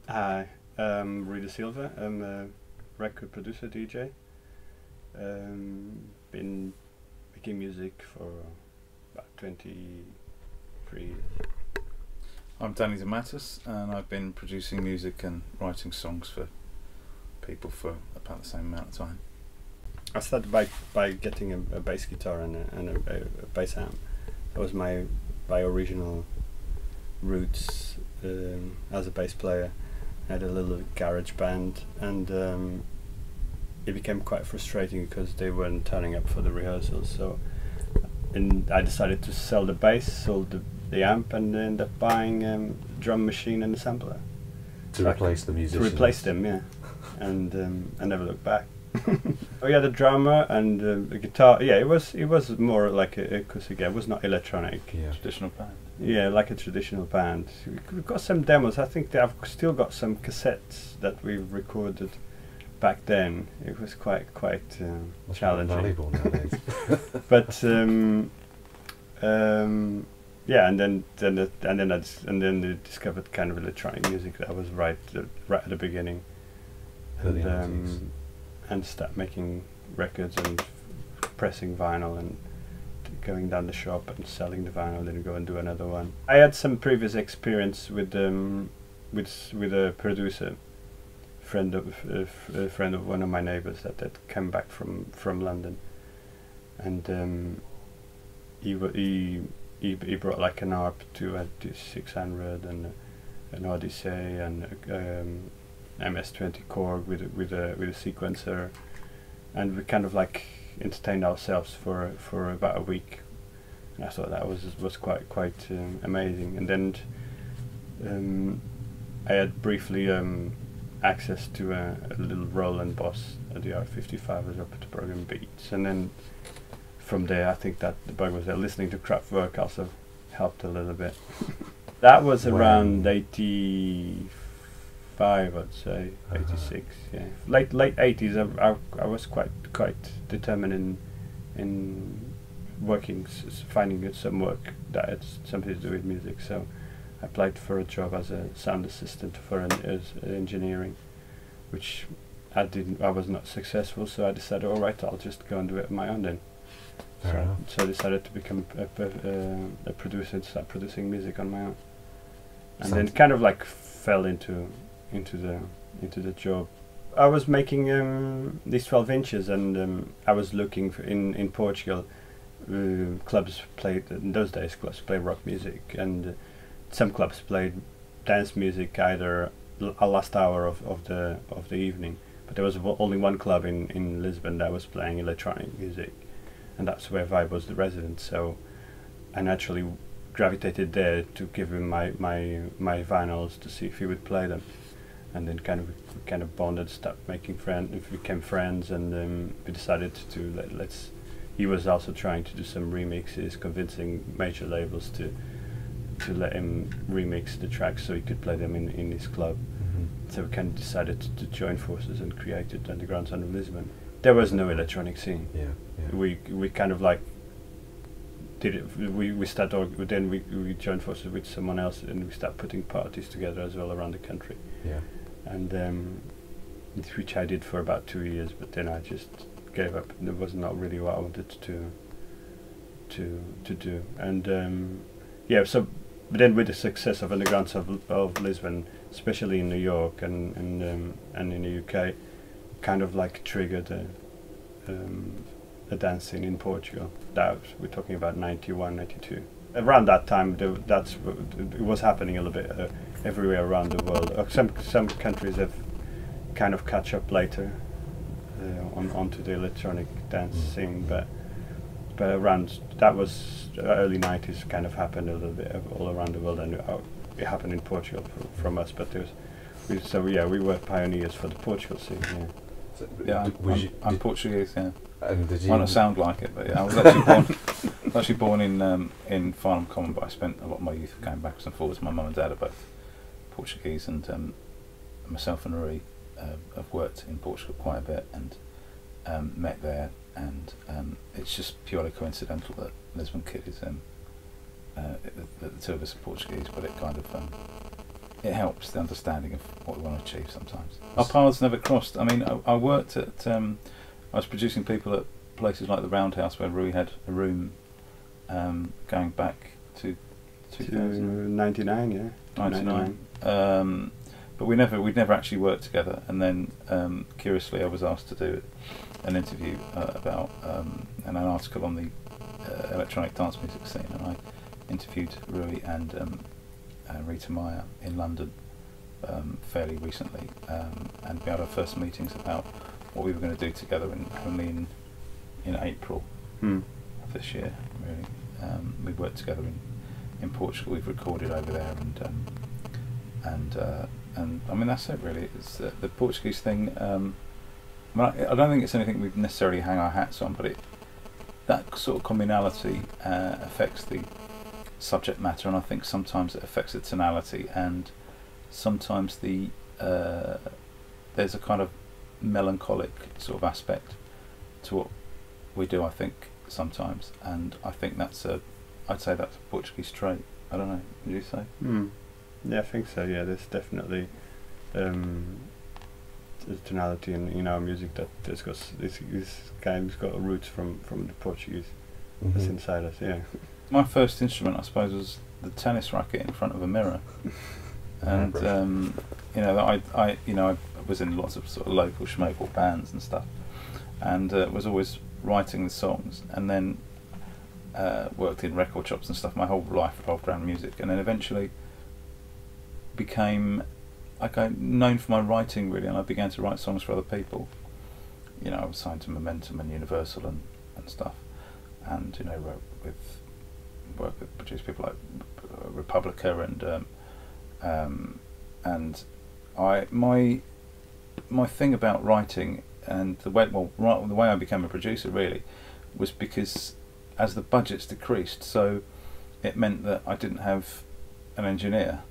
Hi, Rui Da Silva. I'm a record producer, DJ. Been making music for about 23 years. I'm Matos, and I've been producing music and writing songs for people for about the same amount of time. I started by getting a bass guitar and a bass amp. That was my original roots as a bass player. I had a little garage band, and it became quite frustrating because they weren't turning up for the rehearsals. So, I decided to sell the bass, sold the amp, and ended up buying a drum machine and a sampler to replace the musicians. To replace them, yeah. And I never looked back. Oh yeah, the drummer and the guitar. Yeah, it was more like a acoustic. Yeah, it was not electronic. Yeah. Traditional band. Yeah, like a traditional band. We've got some demos. I think I've still got some cassettes that we've recorded back then. It was quite challenging. Valuable nowadays. But yeah, and then they discovered kind of electronic music. That was right at the beginning. And start making records and pressing vinyl and going down the shop and selling the vinyl, then go and do another one. I had some previous experience with a producer, friend of one of my neighbors that came back from London, and he brought like an ARP to 600 and an Odyssey and MS-20 Korg with a sequencer, and we kind of like entertained ourselves for about a week, and I thought that was quite amazing. And then I had briefly access to a little Roland Boss at the R55 as up to program beats, and then from there I think that the bug was there. Listening to Kraftwerk also helped a little bit. That was around 85, I'd say, 86. Yeah, late 80s. I was quite determined in working, finding some work that had something to do with music. So I applied for a job as a sound assistant for engineering, which I was not successful. So I decided, all right, I'll just go and do it on my own then. So I decided to become a producer and start producing music on my own, and then kind of like fell into the job. I was making these 12 inches, and I was looking for in Portugal. Clubs played in those days. Clubs played rock music, and some clubs played dance music either a last hour of the evening. But there was only one club in Lisbon that was playing electronic music, and that's where Vibe was the resident. So I naturally gravitated there to give him my vinyls to see if he would play them. And then kind of bonded, started making friends, became friends, and we decided to let's. He was also trying to do some remixes, convincing major labels to let him remix the tracks so he could play them in his club. Mm-hmm. So we kind of decided to join forces and created Underground Sound of Lisbon. There was no electronic scene. Yeah. We kind of like did it. We started. Then we joined forces with someone else, and we started putting parties together as well around the country. Yeah. And which I did for about 2 years, but then I just gave up. It was not really what I wanted to do. And yeah, so but then with the success of Underground of Lisbon, especially in New York and in the UK, kind of like triggered a dance scene in Portugal. We're talking about 91, 92. Around that time, it was happening a little bit everywhere around the world. Some countries have kind of catch up later onto the electronic dance scene, but around that was early 90s. Kind of happened a little bit all around the world, and it happened in Portugal from us. But we were pioneers for the Portugal scene. Yeah. So I'm Portuguese. Yeah. And did you Might not sound like it, but yeah, I was actually born in Farnham Common, but I spent a lot of my youth going backwards and forwards. My mum and dad are both Portuguese, and myself and Rui have worked in Portugal quite a bit and met there, and it's just purely coincidental that Lisbon Kid is the two of us are Portuguese, but it kind of it helps the understanding of what we want to achieve sometimes. Our paths never crossed. I mean, I worked at, I was producing people at places like the Roundhouse where Rui had a room, going back to 99, yeah. 99. But we'd never actually worked together. And then, curiously, I was asked to do an interview about and an article on the electronic dance music scene, and I interviewed Rui and Rita Maya in London fairly recently, and we had our first meetings about what we were going to do together only in April of this year. Really, we worked together in Portugal. We've recorded over there, and I mean that's it really. It's the Portuguese thing. I mean, I don't think it's anything we necessarily hang our hats on, but that sort of communality affects the subject matter, and I think sometimes it affects the tonality, and sometimes there's a kind of melancholic sort of aspect to what we do, I think, sometimes, and I think I'd say that's a Portuguese trait. I don't know, would you say? Yeah, I think so, yeah. There's definitely a tonality in our music that this kind of got roots from the Portuguese that's inside us, yeah. My first instrument, I suppose, was the tennis racket in front of a mirror, and I was in lots of sort of local schmogle bands and stuff, and was always writing the songs, and then worked in record shops and stuff. My whole life revolved around music, and then eventually became known for my writing really, and I began to write songs for other people. You know, I was signed to Momentum and Universal and stuff, and worked with produced people like Republica and my thing about writing and the way I became a producer really was because as the budgets decreased, so it meant that I didn't have an engineer,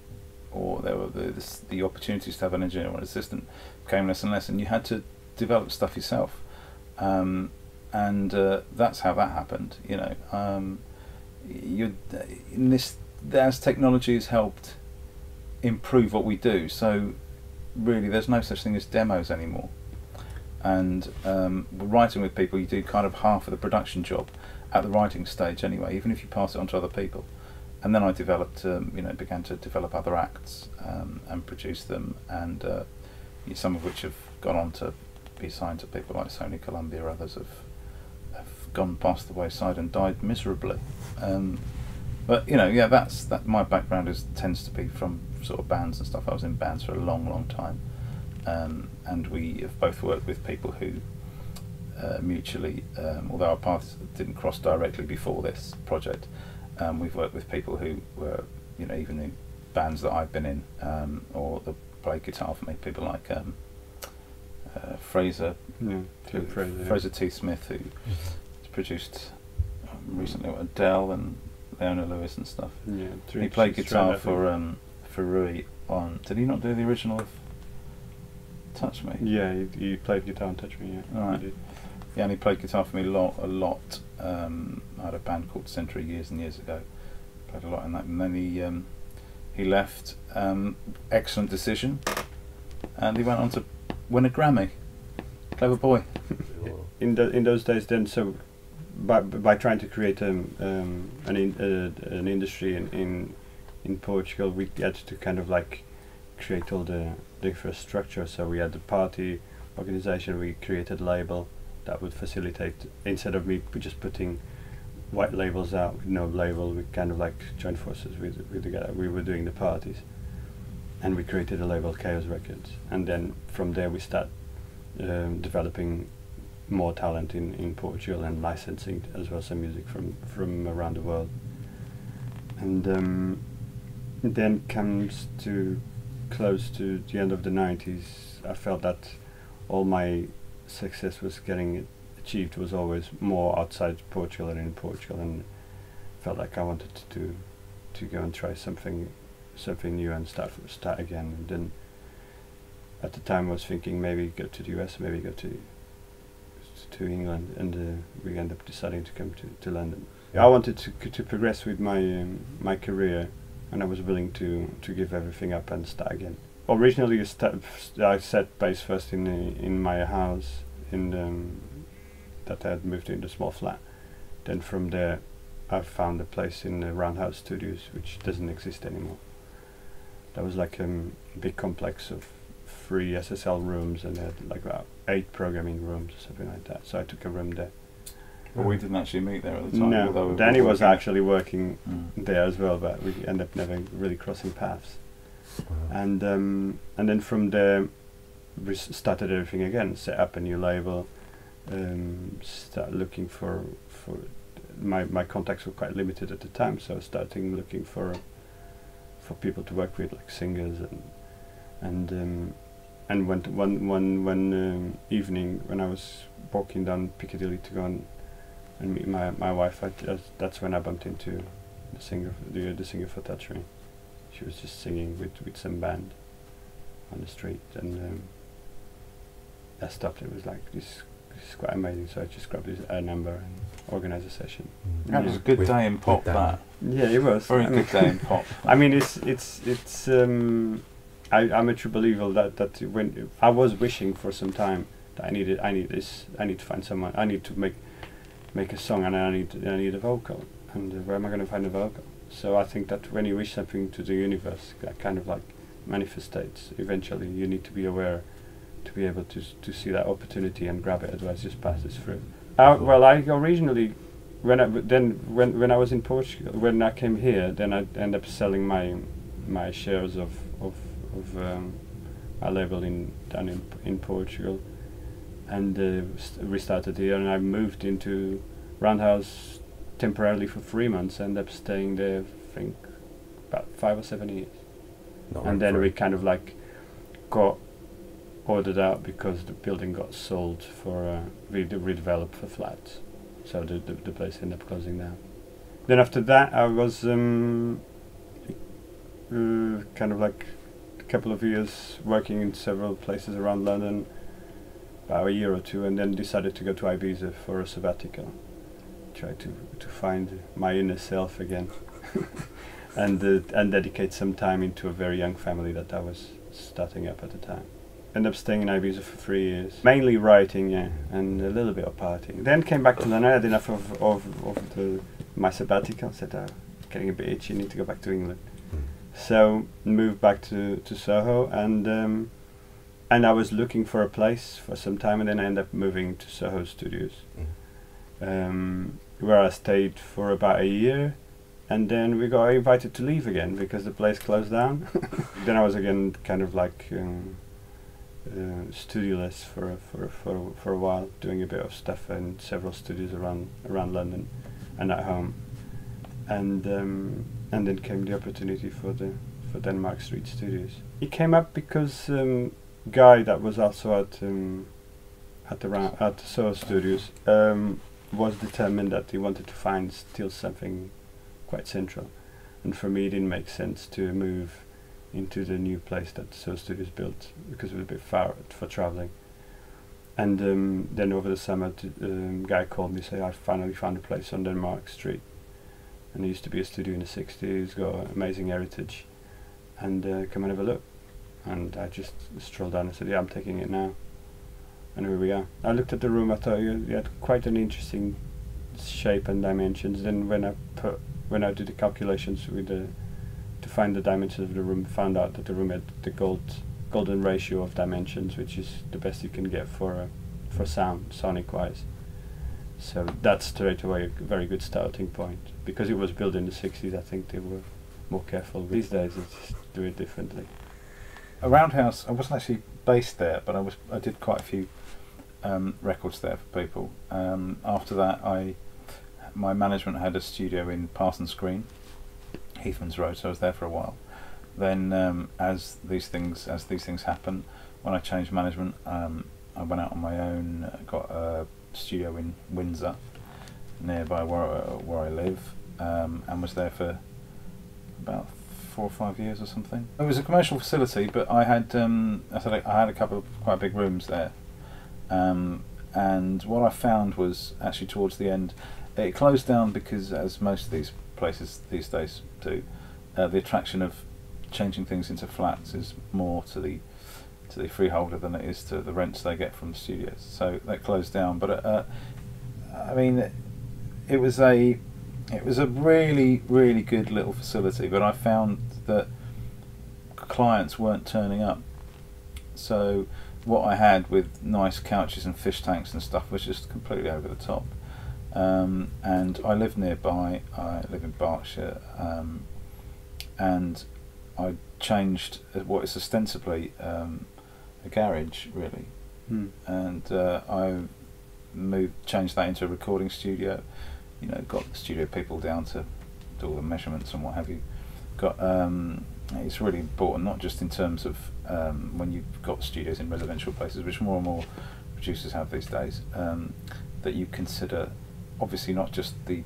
or there were the opportunities to have an engineer or an assistant became less and less, and you had to develop stuff yourself, and that's how that happened. You know, as technology has helped improve what we do, so really there's no such thing as demos anymore, and writing with people, you do kind of half of the production job at the writing stage anyway, even if you pass it on to other people. And then I developed, began to develop other acts and produce them, and some of which have gone on to be signed to people like Sony, Columbia. Others have gone past the wayside and died miserably. But that's my background tends to be from sort of bands and stuff. I was in bands for a long, long time, and we have both worked with people who mutually, although our paths didn't cross directly before this project. We've worked with people who were, even in bands that I've been in, or that played guitar for me. People like Fraser T. Smith, who produced recently Adele and Leona Lewis and stuff. Yeah, he played guitar for Rui on. Did he not do the original of Touch Me? Yeah, he played guitar on Touch Me. Yeah, right. He did. Yeah, and he played guitar for me a lot. I had a band called Century years and years ago. Played a lot in that, and then he left. Excellent decision, and he went on to win a Grammy. Clever boy. In those days, then, so by trying to create an industry in Portugal, we had to kind of like create all the infrastructure. So we had the party organization. We created a label that would facilitate, instead of me just putting white labels out with no label, we kind of like joined forces with the guy. We were doing the parties, and we created a label, Chaos Records, and then from there we start developing more talent in Portugal and licensing as well some music from around the world. And then comes to close to the end of the 90s, I felt that all my success was getting achieved was always more outside Portugal than in Portugal, and felt like I wanted to go and try something new and start again. And then at the time I was thinking maybe go to the US, maybe go to England, and we ended up deciding to come to London. I wanted to progress with my career, and I was willing to give everything up and start again. Originally, I set base first in my house that I had moved into a small flat. Then from there, I found a place in the Roundhouse Studios, which doesn't exist anymore. That was like a big complex of 3 SSL rooms, and they had like about 8 programming rooms or something like that. So I took a room there. But we didn't actually meet there at the time. No, Danny was actually working there as well, but we ended up never really crossing paths. And then from there, we started everything again. Set up a new label. Start looking for my contacts were quite limited at the time, so I started looking for people to work with, like singers, and went one evening when I was walking down Piccadilly to go and meet my wife. That's when I bumped into the singer for Touch Me. She was just singing with some band on the street, and I stopped. It was like this is quite amazing. So I just grabbed her number and organised a session. That was a good day in pop. That. Yeah, it was. Very good day in pop. I mean, it's. I'm a true believer that when I was wishing for some time that I need to find someone. I need to make a song, and I need a vocal. And where am I going to find a vocal? So I think that when you wish something to the universe, that kind of like manifestates. Eventually, you need to be aware to be able to see that opportunity and grab it. Otherwise, it just passes through. Well, I originally, when I was in Portugal, when I came here, then I ended up selling my shares of my label down in Portugal, and restarted here. And I moved into Roundhouse temporarily for 3 months. Ended up staying there, I think, about 5 or 7 years. And then we kind of like got ordered out because the building got sold for redeveloped for flats. So the place ended up closing down. Then after that, I was kind of like a couple of years working in several places around London, about a year or two, and then decided to go to Ibiza for a sabbatical. Try to find my inner self again, and dedicate some time into a very young family that I was starting up at the time. Ended up staying in Ibiza for 3 years, mainly writing, and a little bit of partying. Then came back to London. I had enough of my sabbatical. Said, getting a bit itchy, need to go back to England. So moved back to Soho, and I was looking for a place for some time, and then I ended up moving to Soho Studios, where I stayed for about a year, and then we got invited to leave again because the place closed down. Then I was again kind of like studioless for a while, doing a bit of stuff in several studios around London and at home, and then came the opportunity for Denmark Street Studios. It came up because Guy, that was also at the Soho Studios, was determined that he wanted to find still something quite central, and for me it didn't make sense to move into the new place that Soho Studios built because it was a bit far for travelling. And then over the summer, Guy called me, say I finally found a place on Denmark Street, and it used to be a studio in the 60s, got amazing heritage, and come and have a look. And I just strolled down and said, yeah, I'm taking it now. And here we are. I looked at the room, I thought you had quite an interesting shape and dimensions. Then when I did the calculations with to find the dimensions of the room, found out that the room had the golden ratio of dimensions, which is the best you can get for sound, sonic wise. So that's straight away a very good starting point. Because it was built in the 60s, I think they were more careful. These days, they just do it differently. A Roundhouse, I wasn't actually based there, but I did quite a few records there for people. After that, my management had a studio in Parsons Green, Heathman's Road, so I was there for a while. Then, as these things happen, when I changed management, I went out on my own, got a studio in Windsor, nearby where I live, and was there for about 4 or 5 years or something. It was a commercial facility, but I had I had a couple of quite big rooms there, and what I found was actually towards the end, it closed down because, as most of these places these days do, the attraction of changing things into flats is more to the freeholder than it is to the rents they get from the studios. So that closed down. But I mean, it was a really, really good little facility. But I found that clients weren't turning up. So what I had with nice couches and fish tanks and stuff was just completely over the top. And I live nearby. I live in Berkshire, and I changed what is ostensibly a garage, really, and I changed that into a recording studio. You know, got the studio people down to do all the measurements and what have you. Got it's really important, not just in terms of when you've got studios in residential places, which more and more producers have these days, that you consider obviously not just the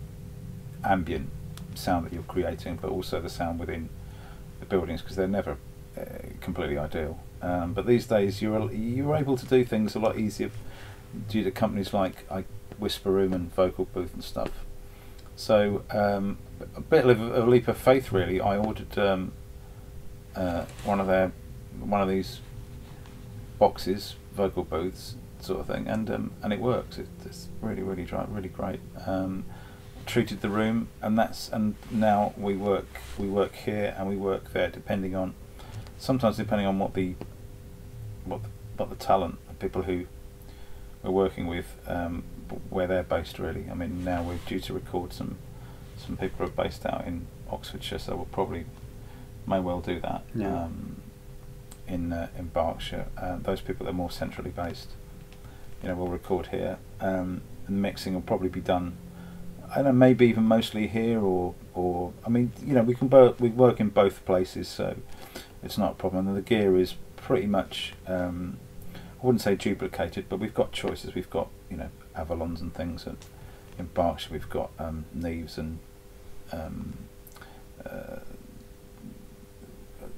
ambient sound that you're creating, but also the sound within the buildings, because they're never completely ideal. But these days you're able to do things a lot easier due to companies like Whisper Room and Vocal Booth and stuff. So a bit of a leap of faith, really. I ordered one of these boxes, vocal booths, sort of thing, and it works. It's really great. Treated the room, and now we work here and we work there, depending on what the talent, the people who we're working with, where they're based, really. I mean, now we're due to record some people are based out in Oxfordshire, so we'll may well do that. Yeah. In Berkshire. Those people that are more centrally based, we'll record here, and the mixing will probably be done, I don't know, maybe even mostly here, or I mean, we work in both places, so it's not a problem. And the gear is pretty much, I wouldn't say duplicated, but we've got choices. We've got Avalons and things, and in Berkshire we've got Neves and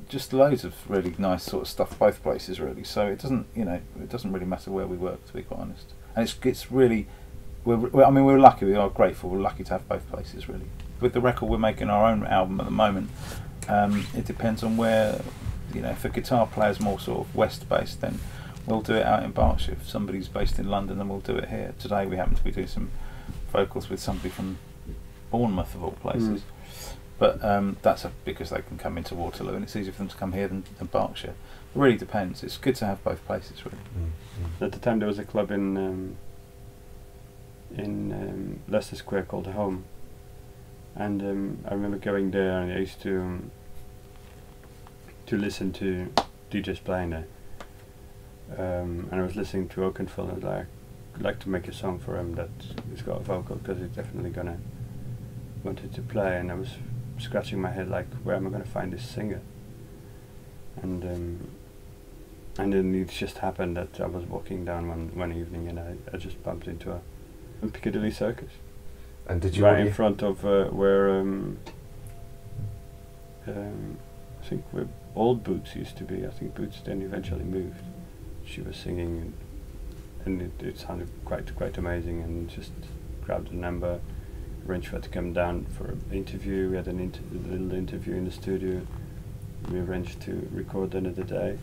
just loads of really nice sort of stuff both places, really. So it doesn't really matter where we work, to be quite honest. And it's really, we're lucky. We are grateful. We're lucky to have both places, really. With the record, we're making our own album at the moment. It depends on where, if a guitar player's more sort of west based, then we'll do it out in Berkshire. If somebody's based in London, then we'll do it here. Today we happen to be doing some vocals with somebody from Bournemouth, of all places. But that's because they can come into Waterloo, and it's easier for them to come here than Berkshire. It really depends. It's good to have both places, really. At the time, there was a club in Leicester Square called Home, and I remember going there, and I used to listen to DJs playing there. And I was listening to Oakenfold, and I was like, I'd like to make a song for him that has got a vocal, because he's definitely gonna wanted to play. And I was scratching my head like, where am I going to find this singer? And then it just happened that I was walking down one evening, and I just bumped into a Piccadilly Circus. And did you right in front of where I think where old Boots used to be. I think Boots then eventually moved. She was singing, and it sounded quite amazing, and just grabbed a number, arranged for her to come down for an interview. We had a little interview in the studio. We arranged to record another day,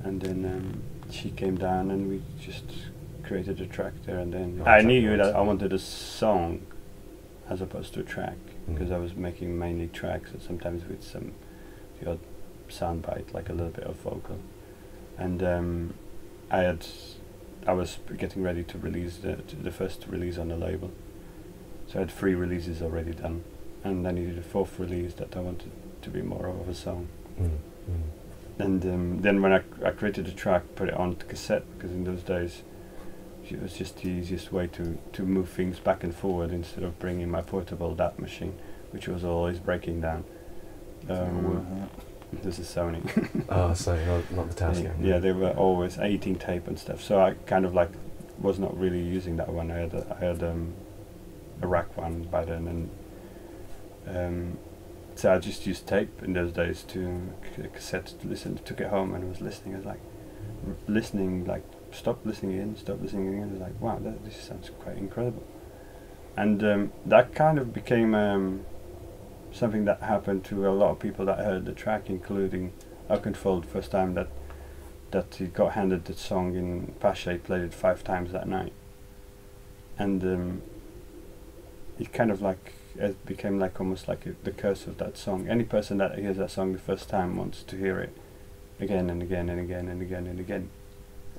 and then she came down, and we just created a track there. And then I knew that I wanted a song as opposed to a track, because I was making mainly tracks, and sometimes with the odd soundbite, like a little bit of vocal. And I was getting ready to release the first release on the label. So I had 3 releases already done, and I needed a 4th release that I wanted to be more of a song. And then when I created the track, put it on cassette, because in those days it was just the easiest way to move things back and forward, instead of bringing my portable DAT machine, which was always breaking down. This is Sony. Oh, so not the Tascam. Yeah, they were always 18 tape and stuff. So I kind of was not really using that one. I had a rack one by then, and so I just used tape in those days, to cassette to listen. Took it home and I was listening. I was listening, stop listening again. I was like, wow, this sounds quite incredible. And that kind of became something that happened to a lot of people that heard the track, including Oakenfold. First time that he got handed the song in Pasha, he played it 5 times that night, and it kind of like it became like almost like the curse of that song. Any person that hears that song the first time wants to hear it again and again and again and again and again.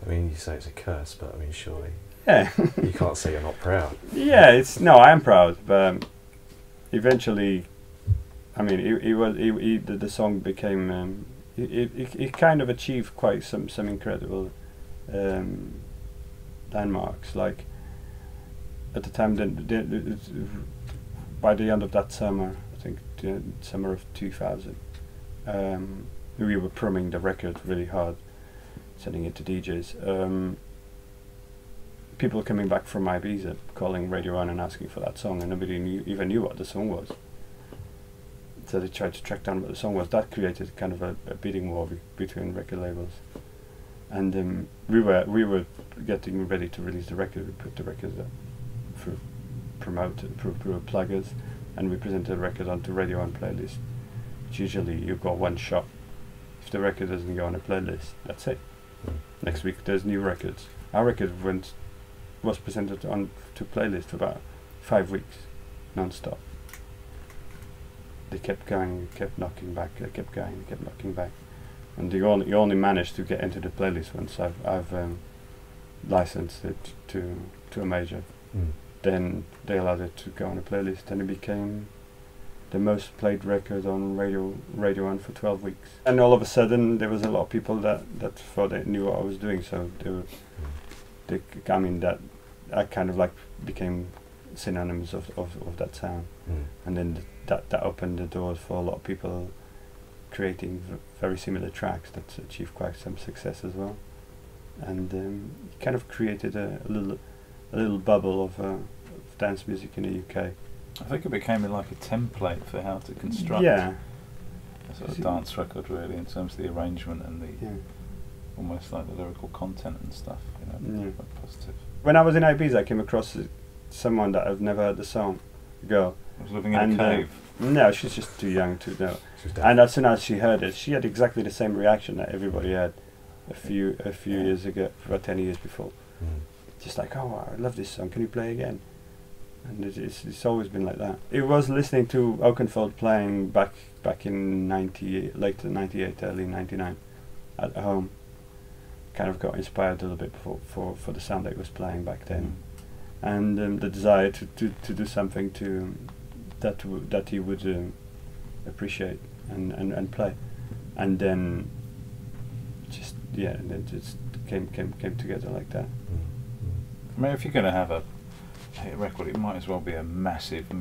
I mean, you say it's a curse, but I mean, surely Yeah. you can't say you're not proud. Yeah, no, I am proud, but eventually, I mean, the song became, it kind of achieved quite some incredible landmarks. Like at the time, by the end of that summer, I think the summer of 2000, we were promoting the record really hard, sending it to DJs. People coming back from Ibiza, calling Radio 1 and asking for that song, and nobody even knew what the song was. So they tried to track down what the song was. That created kind of a bidding war between record labels, and we were getting ready to release the record. We put the record up for pluggers, and we presented the record onto Radio 1 playlist. Usually you've got one shot. If the record doesn't go on a playlist, that's it. Next week there's new records. Our record was presented on to playlist for about 5 weeks, non-stop. They kept going, kept knocking back. They kept going, kept knocking back, and you only managed to get into the playlist once I've licensed it to a major. Then they allowed it to go on a playlist, and it became the most played record on Radio 1 for 12 weeks. And all of a sudden, there was a lot of people that thought they knew what I was doing, so I mean, that I kind of like became synonymous of that sound. And then that opened the doors for a lot of people creating very similar tracks that achieved quite some success as well. And it kind of created a little bubble of dance music in the UK. I think it became like a template for how to construct a sort of dance record, really, in terms of the arrangement and the almost like the lyrical content and stuff. Quite positive. When I was in Ibiza, I came across someone that I've never heard the song. A girl. Was living in a cave. No, she's just too young to know. And as soon as she heard it, she had exactly the same reaction that everybody had a few years ago, about 10 years before. Just like, oh, I love this song. Can you play again? And it's always been like that. It was listening to Oakenfold playing back in late 98, early 99, at home. Kind of got inspired a little bit for the sound that he was playing back then, and the desire to do something that he would appreciate and play, and then just came together like that. I mean, if you're going to have a hit record, it might as well be a massive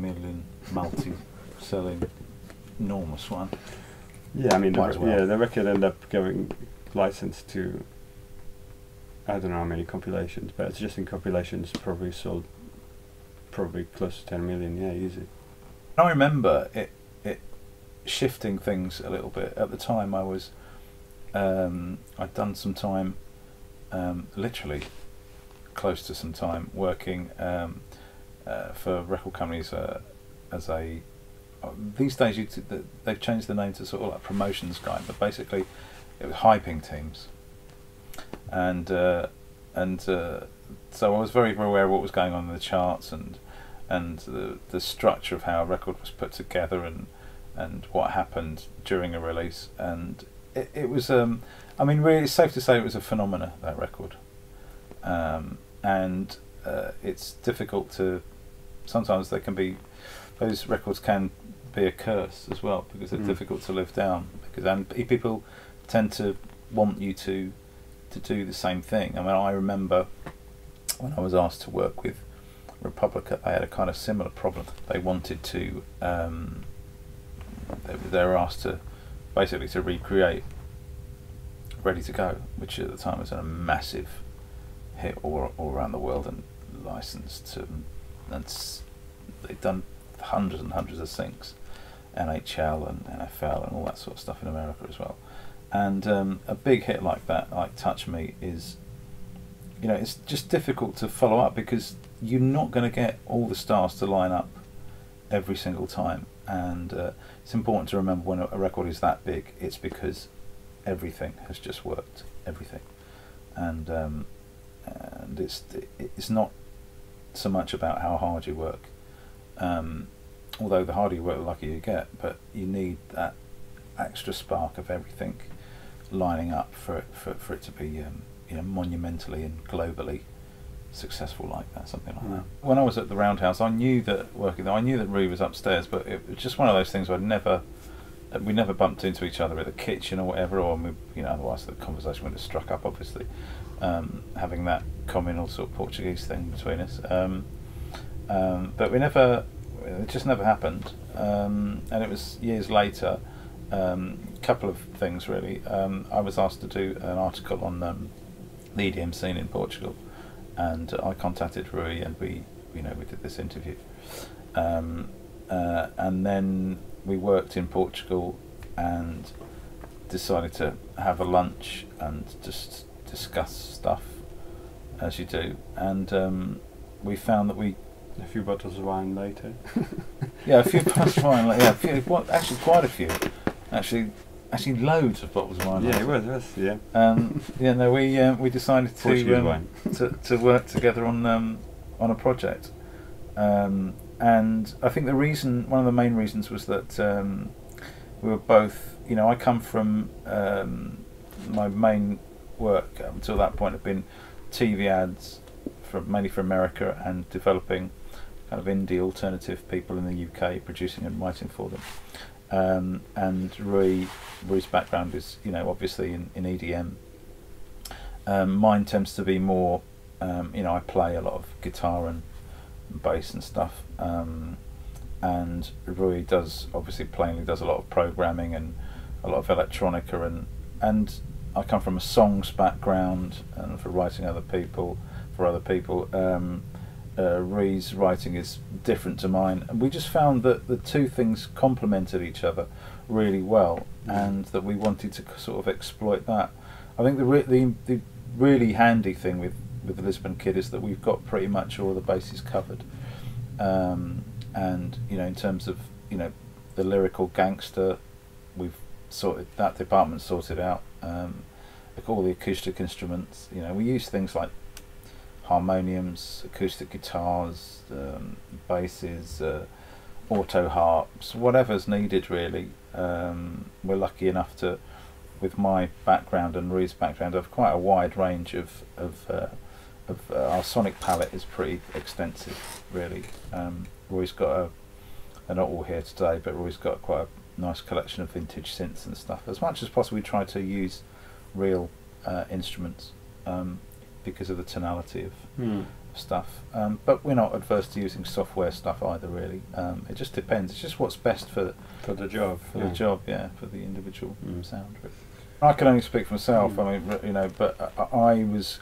multi-selling, enormous one. Yeah, I mean, the record ended up going licensed to, I don't know how many compilations, but it's just in compilations probably sold close to 10 million, easy. I remember it shifting things a little bit. At the time I was, I'd done some time, literally close to some time, working for record companies as a, these days they've changed the name to sort of like promotions guy, but basically it was hyping teams. And so I was very, very aware of what was going on in the charts and the structure of how a record was put together and what happened during a release. And it was, I mean, really, it's safe to say it was a phenomena, that record. And it's difficult to, sometimes those records can be a curse as well, because they're difficult to live down. And people tend to want you to do the same thing. I mean, I remember when I was asked to work with Republica, they had a kind of similar problem. They wanted to, they were asked to basically to recreate Ready to Go, which at the time was a massive hit all around the world and licensed to, and they'd done hundreds and hundreds of syncs, NHL and NFL and all that sort of stuff in America as well. And a big hit like that, like Touch Me, is, it's just difficult to follow up because you're not going to get all the stars to line up every single time. and it's important to remember when a record is that big, it's because everything has just worked, everything, and it's not so much about how hard you work, although the harder you work, the luckier you get, but you need that extra spark of everything lining up for it to be monumentally and globally successful like that, something like that. When I was at the Roundhouse, I knew that Rui was upstairs, but it was just one of those things where we never bumped into each other at the kitchen or whatever, or otherwise the conversation would have struck up, obviously, having that communal sort of Portuguese thing between us, but it just never happened, and it was years later. Couple of things really. I was asked to do an article on the EDM scene in Portugal, and I contacted Rui, and we did this interview, and then we worked in Portugal and decided to have a lunch and just discuss stuff as you do, and we found that a few bottles of wine later. Yeah, a few bottles of wine. Actually, quite a few. Actually, loads of bottles of wine. Yeah, it was. Yeah. We decided to work together on a project, and I think one of the main reasons was that we were both. I come from my main work up until that point had been TV ads, mainly for America, and developing kind of indie alternative people in the UK, producing and writing for them. And Rui's background is, obviously in EDM. Mine tends to be more, I play a lot of guitar and bass and stuff. And Rui plainly does a lot of programming and a lot of electronica, and I come from a songs background and for writing for other people. Rui's writing is different to mine, and we just found that the two things complemented each other really well, and that we wanted to sort of exploit that. I think the really handy thing with the Lisbon Kid is that we've got pretty much all the bases covered, and in terms of the lyrical gangster, we've sorted that department sorted out. All the acoustic instruments, we use things like harmoniums, acoustic guitars, basses, auto harps, whatever's needed really. We're lucky enough to, with my background and Rui's background, have quite a wide range of our sonic palette is pretty extensive really. Rui's got they're not all here today, but Rui's got quite a nice collection of vintage synths and stuff. As much as possible we try to use real instruments, because of the tonality of stuff, but we're not adverse to using software stuff either really. It just depends. It's just what's best for the job, for the individual sound really. I can only speak for myself. I mean, but I was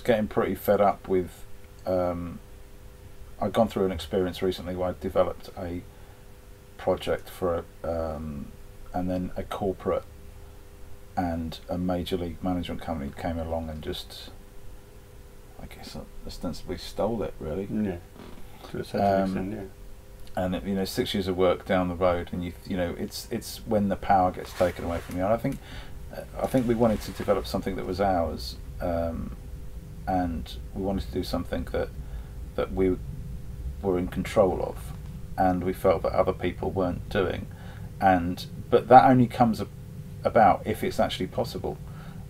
getting pretty fed up with I'd gone through an experience recently where I developed a project for and then a corporate and a major league management company came along and just, I guess, ostensibly stole it really. Yeah, to a certain extent, yeah. And 6 years of work down the road, and it's when the power gets taken away from you. And I think we wanted to develop something that was ours, and we wanted to do something that we were in control of, and we felt that other people weren't doing, but that only comes about if it's actually possible,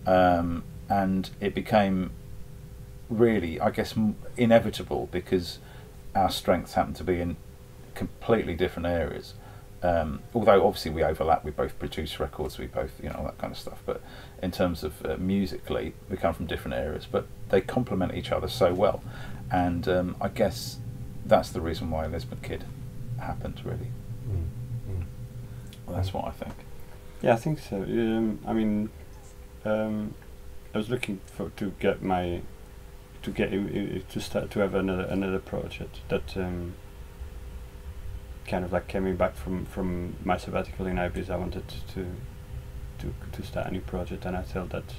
and it became really, I guess, inevitable because our strengths happen to be in completely different areas, although obviously we overlap. We both produce records, we both all that kind of stuff, but in terms of musically we come from different areas, but they complement each other so well, and I guess that's the reason why Lisbon Kid happened really. Well, that's what I think. Yeah, I think so. I was looking to start to have another project that kind of like coming back from my sabbatical in Ibiza. I wanted to start a new project, and I felt that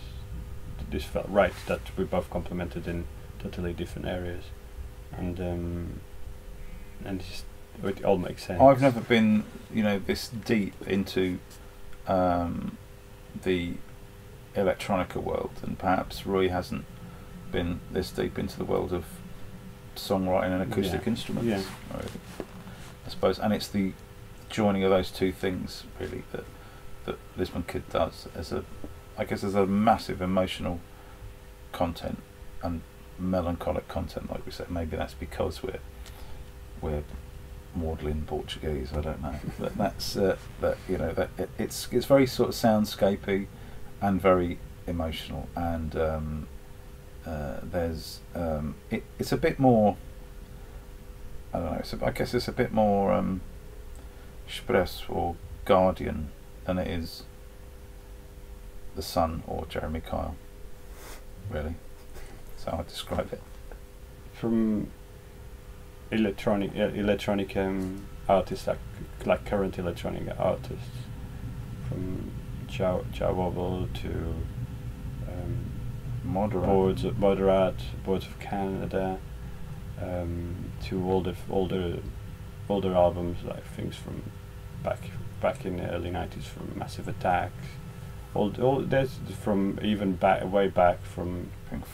this felt right, that we both complemented in totally different areas, and it all makes sense. I've never been, this deep into the electronica world, and perhaps Rui hasn't been this deep into the world of songwriting and acoustic instruments. Yeah. Really, I suppose, and it's the joining of those two things really that Lisbon Kid does as a massive emotional content and melancholic content, like we said. Maybe that's because we're maudlin Portuguese. I don't know, but that's it's very sort of soundscapey and very emotional, and there's it's a bit more. I don't know. I guess it's a bit more express or Guardian than it is The Sun or Jeremy Kyle. Really, that's how I describe it. From electronic artists, like current electronic artists, from Jawobble to Moderat, Boards of Canada, to older albums, like things from back in the early 90s, from Massive Attack, all there's from even way back from Pink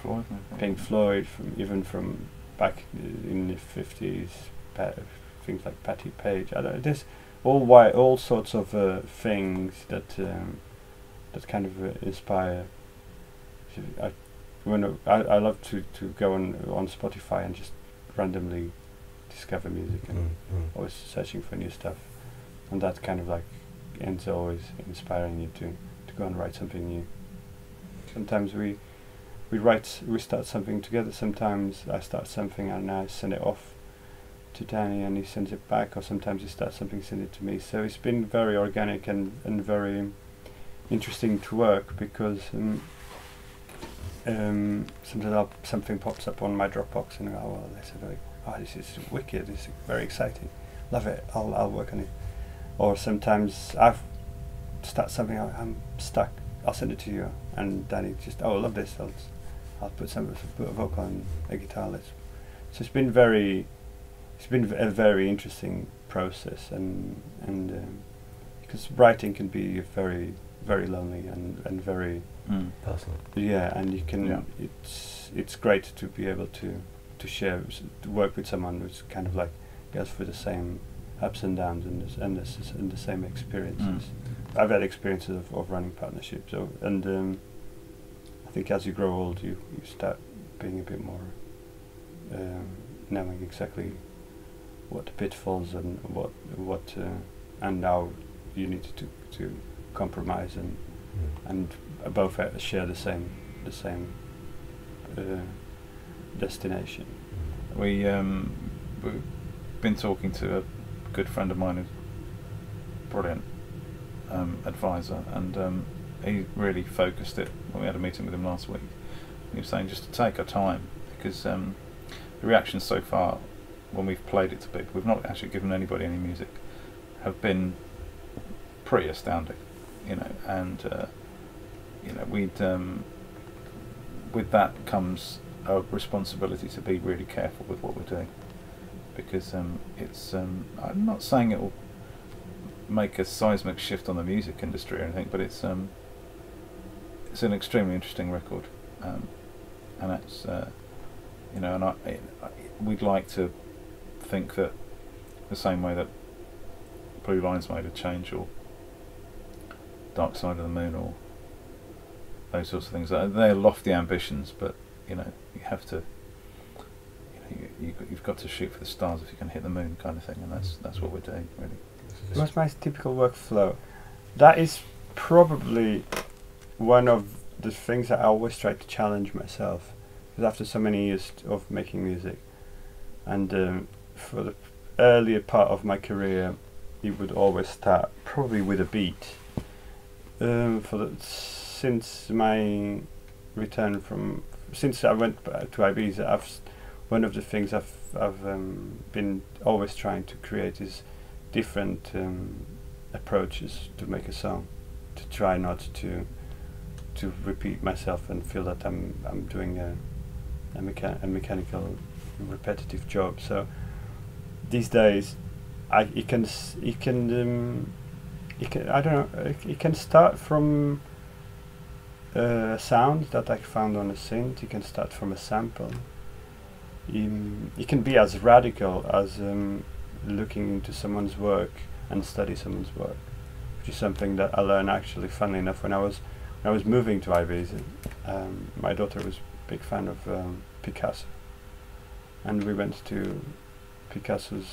Floyd, from back in the 50s, things like Patti Page. I don't, there's all sorts of things that kind of inspire. I love to go on Spotify and just randomly discover music, and always searching for new stuff, and that kind of like ends always inspiring you to go and write something new. Sometimes we start something together. Sometimes I start something and I send it off to Danny and he sends it back, or sometimes he starts something, send it to me. So it's been very organic and very interesting to work, because sometimes something pops up on my Dropbox and I go, this is wicked, this is very exciting, love it, I'll work on it. Or sometimes I've start something, I'm stuck, I'll send it to you, and Danny just, I love this, I'll put a vocal and a guitar. So it's been a very interesting process, and because writing can be very, very lonely and very personal. Yeah, and you can. Yeah. It's great to be able to share, to work with someone who's kind of like goes through the same ups and downs and the same experiences. I've had experiences of running partnerships, and I think as you grow old, you start being a bit more knowing exactly what the pitfalls and what and how you need to compromise and both share the same destination. We've been talking to a good friend of mine who's brilliant advisor, and he really focused it when we had a meeting with him last week. He was saying just to take our time, because the reactions so far when we've played it to people, we've not actually given anybody any music, have been pretty astounding, and we'd with that comes a responsibility to be really careful with what we're doing, because it's I'm not saying it will make a seismic shift on the music industry or anything, but it's an extremely interesting record, and that's and we'd like to think that the same way that Blue Line's made a change, or Dark Side of the Moon, or those sorts of things, they're lofty ambitions, but you have to, you've got to shoot for the stars if you can hit the moon, kind of thing, and that's what we're doing, really. What's my typical workflow? That is probably one of the things that I always try to challenge myself, because after so many years of making music, and for the earlier part of my career, it would always start probably with a beat. Since my return since I went to Ibiza, one of the things I've been always trying to create is different approaches to make a song, to try not to repeat myself and feel that I'm doing a mechanical repetitive job. So these days you can I don't know. It can start from a sound that I found on a synth. You can start from a sample. It can be as radical as looking into someone's work and study someone's work, which is something that I learned actually, funnily enough, when I was moving to Ibiza. My daughter was a big fan of Picasso, and we went to Picasso's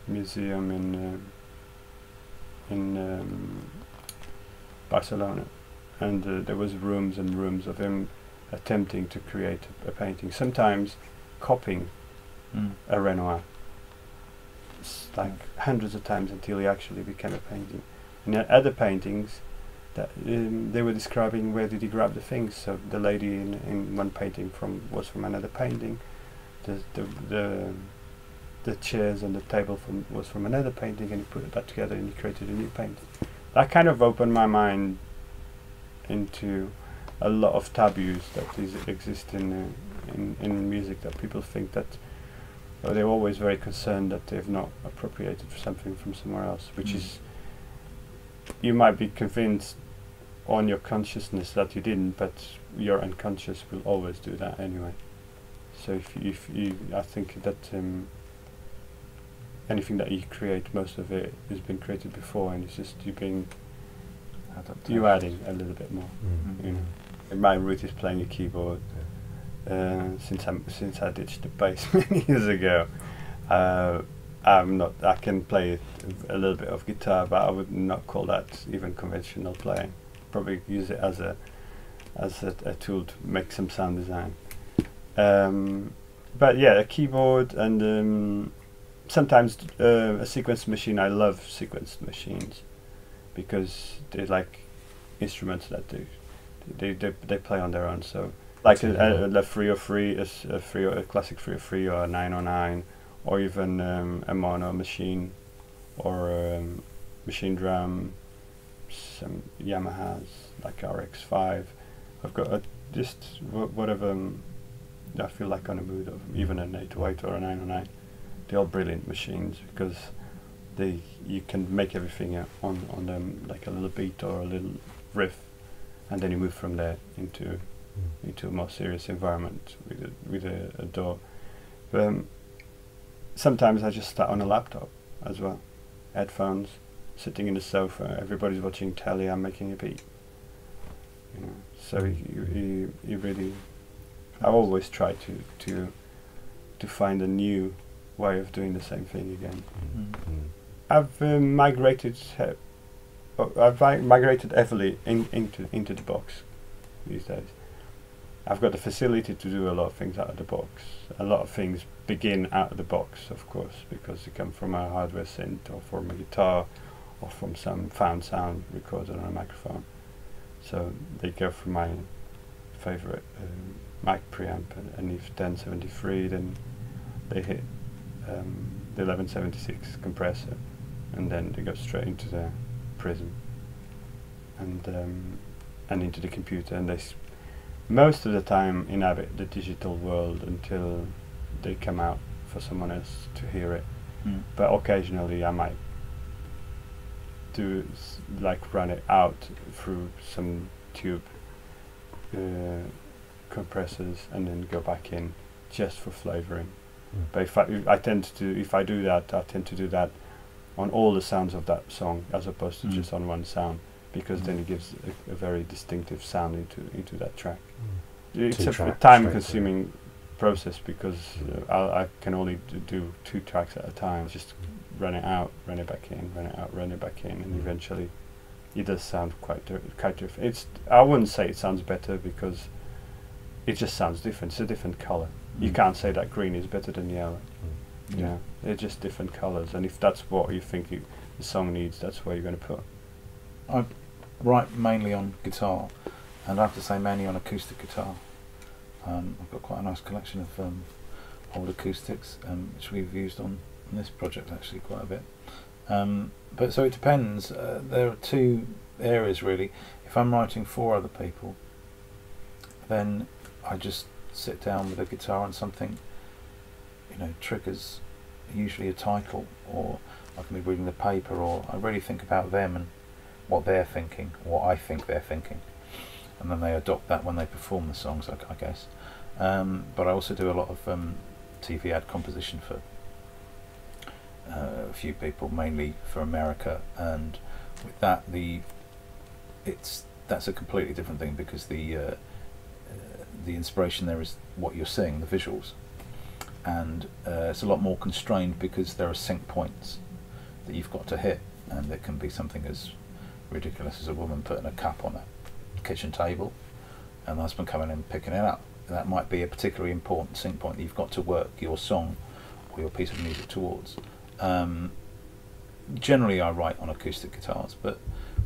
museum in Barcelona, and there was rooms and rooms of him attempting to create a painting, sometimes copying a Renoir, like hundreds of times until he actually became a painting. And other paintings that they were describing, where did he grab the things. So the lady in one painting was from another painting. The chairs and the table was from another painting, and he put that together and he created a new painting. That kind of opened my mind into a lot of taboos that exist in music, that people think that, or they're always very concerned that they've not appropriated something from somewhere else, which is, you might be convinced on your consciousness that you didn't, but your unconscious will always do that anyway. So if you I think that anything that you create, most of it has been created before, and it's just you adding a little bit more. You know. And my route is playing a keyboard. Since I ditched the bass many years ago, I can play a little bit of guitar, but I would not call that even conventional playing. Probably use it as a tool to make some sound design. But yeah, a keyboard and sometimes a sequence machine. I love sequenced machines because they're like instruments that they play on their own. So like a 303, a classic 303 or a 909, or even a mono machine, or a machine drum, some Yamahas like RX5. I've got just whatever I feel like on a mood of, even an 808 or a 909. They're all brilliant machines because you can make everything on them, like a little beat or a little riff, and then you move from there into a more serious environment with a DAW. Sometimes I just start on a laptop as well, headphones, sitting in the sofa, everybody's watching telly, I'm making a beat. You know, so you really, I always try to find a new way of doing the same thing again. I've migrated heavily into the box these days. I've got the facility to do a lot of things out of the box. A lot of things begin out of the box, of course, because they come from a hardware synth or from a guitar or from some found sound recorded on a microphone. So they go from my favorite mic preamp, and if 1073, then they hit the 1176 compressor, and then they go straight into the Prism and into the computer, and they most of the time inhabit the digital world until they come out for someone else to hear it. But occasionally I might do like run it out through some tube compressors and then go back in just for flavoring. But if I tend to do that on all the sounds of that song as opposed to just on one sound, because then it gives a very distinctive sound into that track. It's a time-consuming process because I can only do 2 tracks at a time. Just run it out, run it back in, run it out, run it back in, and eventually it does sound quite different. I wouldn't say it sounds better because it just sounds different. It's a different color. You can't say that green is better than yellow. Yeah, they're just different colors, and if that's what you think the song needs, that's where you're going to put. I write mainly on guitar, and I have to say mainly on acoustic guitar. I've got quite a nice collection of old acoustics, which we've used on this project actually quite a bit. But so it depends. There are 2 areas really. If I'm writing for other people, then I just sit down with a guitar and something, triggers, usually a title, or I can be reading the paper, or I really think about them and what they're thinking, what I think they're thinking, and then they adopt that when they perform the songs, I guess. But I also do a lot of TV ad composition for a few people, mainly for America, and with that that's a completely different thing, because the inspiration there is what you're seeing, the visuals, and it's a lot more constrained because there are sync points that you've got to hit, and it can be something as ridiculous as a woman putting a cup on a kitchen table and the husband coming in and picking it up. That might be a particularly important sync point that you've got to work your song or your piece of music towards. Generally I write on acoustic guitars, but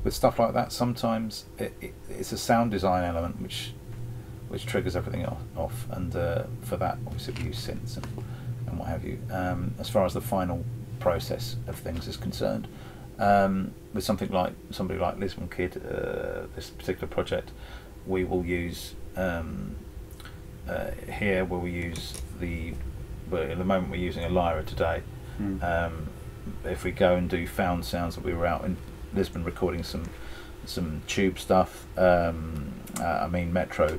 with stuff like that sometimes it's a sound design element which triggers everything off, and for that obviously we use synths and what have you. As far as the final process of things is concerned, with somebody like Lisbon Kid, this particular project, we will use here where we use well, at the moment we're using a lyra today. If we go and do found sounds, that we were out in Lisbon recording some tube stuff, I mean Metro,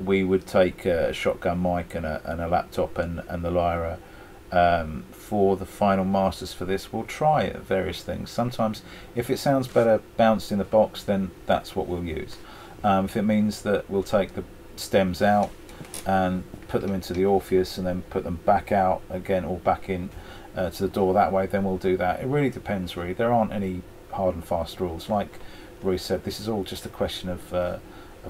we would take a shotgun mic and a laptop and the lyra. For the final masters for this, we'll try various things. Sometimes if it sounds better bounced in the box, then that's what we'll use. If it means that we'll take the stems out and put them into the Orpheus and then put them back out again, or back in to the door that way, then we'll do that. It really depends, really. There aren't any hard and fast rules. Like Rui said, this is all just a question of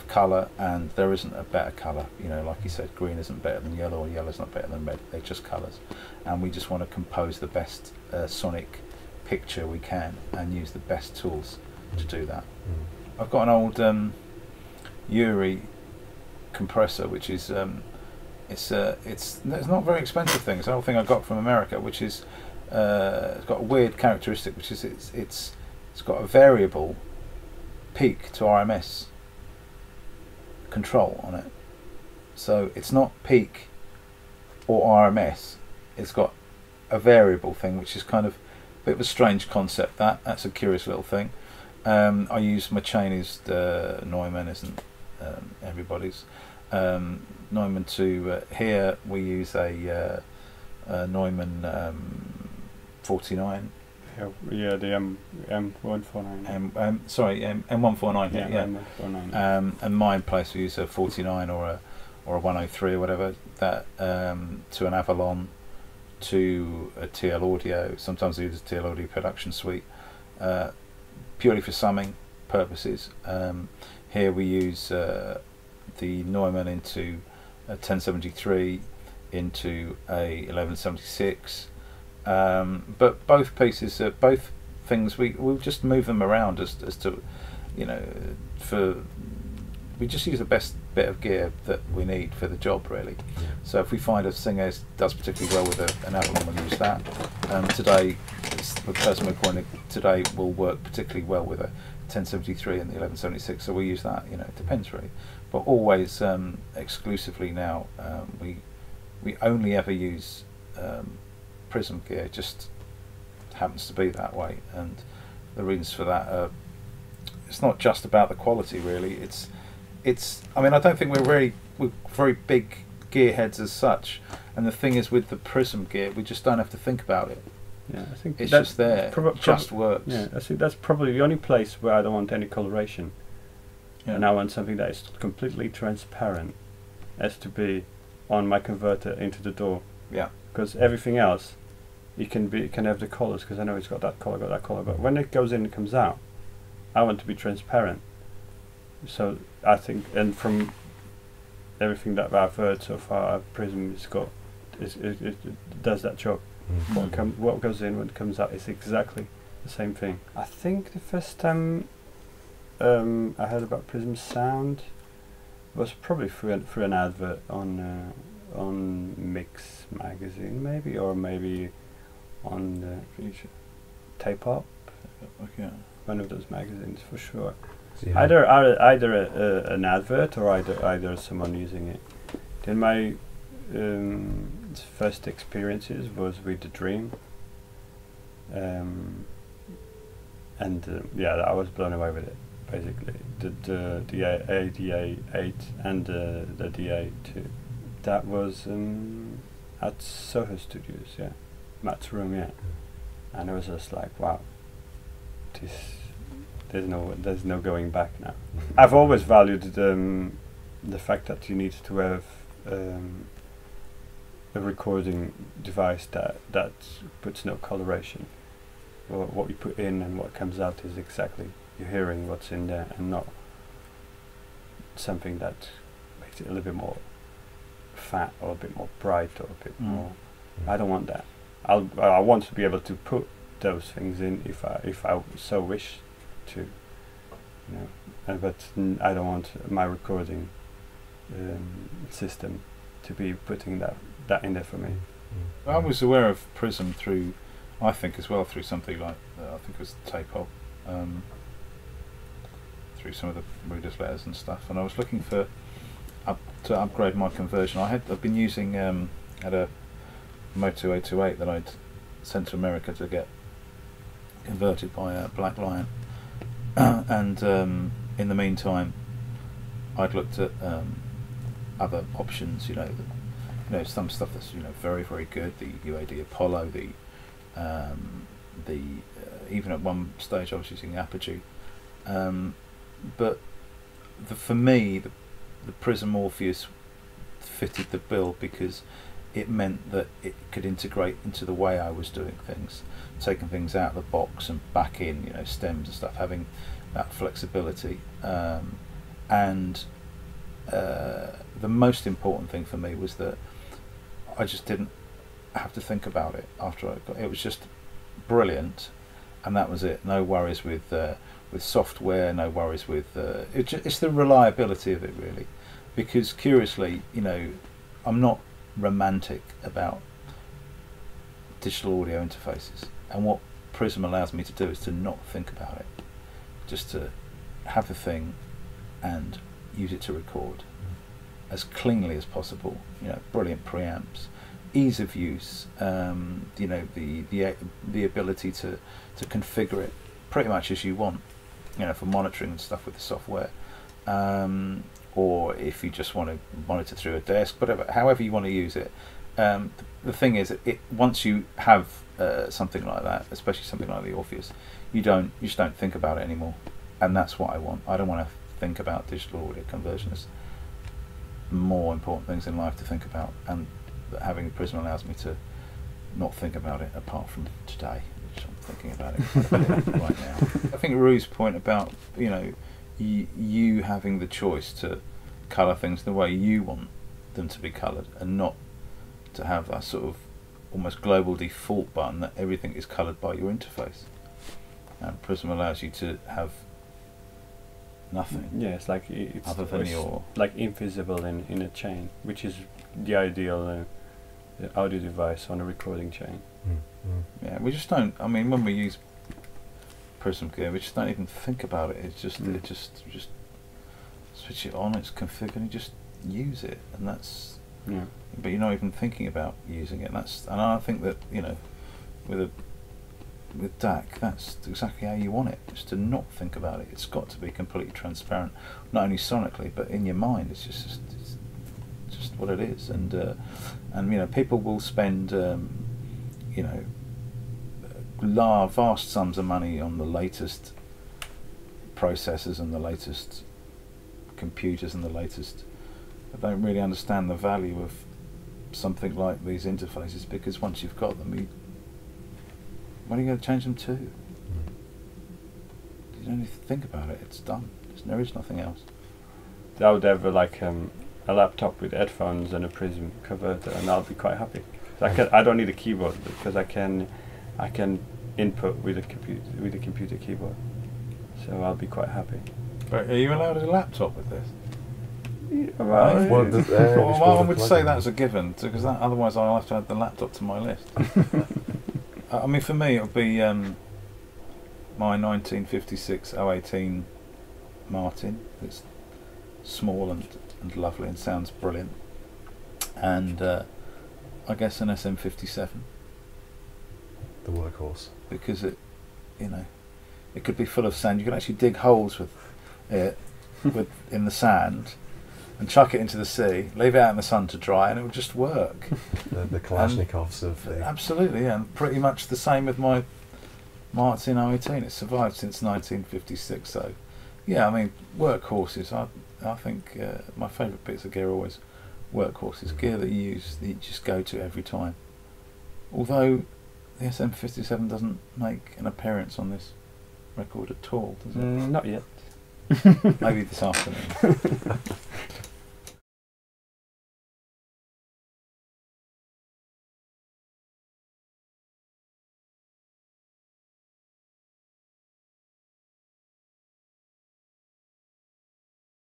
colour, and there isn't a better colour. You know, like he said, green isn't better than yellow, or yellow's not better than red. They're just colours, and we just want to compose the best sonic picture we can and use the best tools to do that. I've got an old Uri compressor, which is it's not a very expensive thing. It's an old thing I got from America, which is it's got a weird characteristic, which is it's got a variable peak to RMS control on it. So it's not peak or RMS, it's got a variable thing, which is kind of a bit of a strange concept. That's a curious little thing. I use my Chinese Neumann, isn't everybody's. Neumann to here we use a Neumann 49. Yeah, the M149. Sorry, M149. Yeah, M149. And my place we use a 49 or a 103 or whatever. That to an Avalon, to a TL Audio. Sometimes I use a TL Audio production suite, purely for summing purposes. Here we use the Neumann into a 1073, into a 1176. But both pieces, both things, we'll just move them around as to, you know, we just use the best bit of gear that we need for the job, really. So if we find a singer does particularly well with an Avalon, we'll use that. Today, the person we're calling today will work particularly well with a 1073 and the 1176, so we use that. You know, it depends really, but always exclusively now we only ever use Prism gear. It just happens to be that way, and the reasons for that are, it's not just about the quality really. It's I mean, I don't think we're very big gearheads as such, and the thing is with the Prism gear, we just don't have to think about it. Yeah, I think it's just there. Just works. Yeah, I think that's probably the only place where I don't want any coloration. Yeah. And I want something that is completely transparent, has to be on my converter into the door. Yeah. Because everything else, it can have the colors, because I know it's got that color, but when it goes in and comes out, I want to be transparent. So I think, and from everything that I've heard so far, Prism it does that job. What goes in, what comes out is exactly the same thing. I think the first time I heard about Prism sound was probably through an advert on Mix magazine, maybe, or maybe on the Tape Up. Okay. One of those magazines for sure. So Either an advert or either someone using it. Then my first experiences was with the Dream, and yeah, I was blown away with it. Basically, the ADA8 and the DA2, that was at Soho Studios, yeah, Matt's room, yeah, and it was just like, wow, this, there's no going back now. I've always valued the fact that you need to have a recording device that puts no coloration. Or what you put in and what comes out is exactly, you're hearing what's in there, and not something that makes it a little bit more fat or a bit more bright or a bit more. I don't want that. I want to be able to put those things in if I so wish to, you know. But I don't want my recording system to be putting that in there for me. I was aware of Prism through, I think as well, through something like I think it was Tape Op, through some of the readers' letters and stuff, and I was looking for to upgrade my conversion. I've been using had a Moto 828 that I'd sent to America to get converted by Black Lion, and in the meantime I'd looked at other options, you know, some stuff that's, you know, very, very good, the UAD Apollo, the even at one stage I was using Apogee, but for me the Prism Orpheus fitted the bill because it meant that it could integrate into the way I was doing things, taking things out of the box and back in, you know, stems and stuff, having that flexibility, and the most important thing for me was that I just didn't have to think about it after I got it. It was just brilliant, and that was it. No worries with software, no worries with it's the reliability of it, really, because curiously, you know, I'm not romantic about digital audio interfaces, and what Prism allows me to do is to not think about it, just to have the thing and use it to record as cleanly as possible. You know, brilliant preamps, ease of use, you know, the ability to configure it pretty much as you want, you know, for monitoring and stuff with the software, or if you just want to monitor through a desk, whatever, however you want to use it. The thing is, once you have something like that, especially something like the Orpheus, you just don't think about it anymore, and that's what I want. I don't want to think about digital audio conversion. There's more important things in life to think about, and having a Prism allows me to not think about it, apart from today, which I'm thinking about it right now. I think Rui's point about, you know, you having the choice to colour things the way you want them to be coloured, and not to have that sort of almost global default button that everything is coloured by your interface. And Prism allows you to have nothing. Yeah, it's like it's other than your, like invisible in a chain, which is the ideal audio device on a recording chain. Yeah, we just don't. I mean, when we use Prism gear, we just don't even think about it. It's just it just switch it on. It's configured, and you just use it, and that's. Yeah. But you're not even thinking about using it. And I think that, you know, with DAC, that's exactly how you want it, just to not think about it. It's got to be completely transparent, not only sonically but in your mind. It's just what it is, and you know, people will spend you know, vast sums of money on the latest processors and the latest computers and the latest. I don't really understand the value of something like these interfaces, because once you've got them, when are you going to change them to? You don't need to think about it. It's done. There is nothing else. I would have a laptop with headphones and a Prism converter, and I'll be quite happy. I don't need a keyboard, because I can input with a computer keyboard. So I'll be quite happy. But are you allowed a laptop with this? Yeah, well, I would say that's a given, because otherwise I'll have to add the laptop to my list. I mean, for me, it'll be my 1956 018 Martin. It's small and lovely and sounds brilliant. And I guess an SM57, The workhorse. because it, you know, it could be full of sand. You could actually dig holes with it in the sand and chuck it into the sea, leave it out in the sun to dry, and it would just work. The Kalashnikovs of the... Absolutely, yeah, and pretty much the same with my Martin 018. It's survived since 1956, so yeah, I mean, workhorses, I think my favourite bits of gear are always workhorses, gear that you use, that you just go to every time. Although the SM57 doesn't make an appearance on this record at all, does it? Not yet. Maybe this afternoon.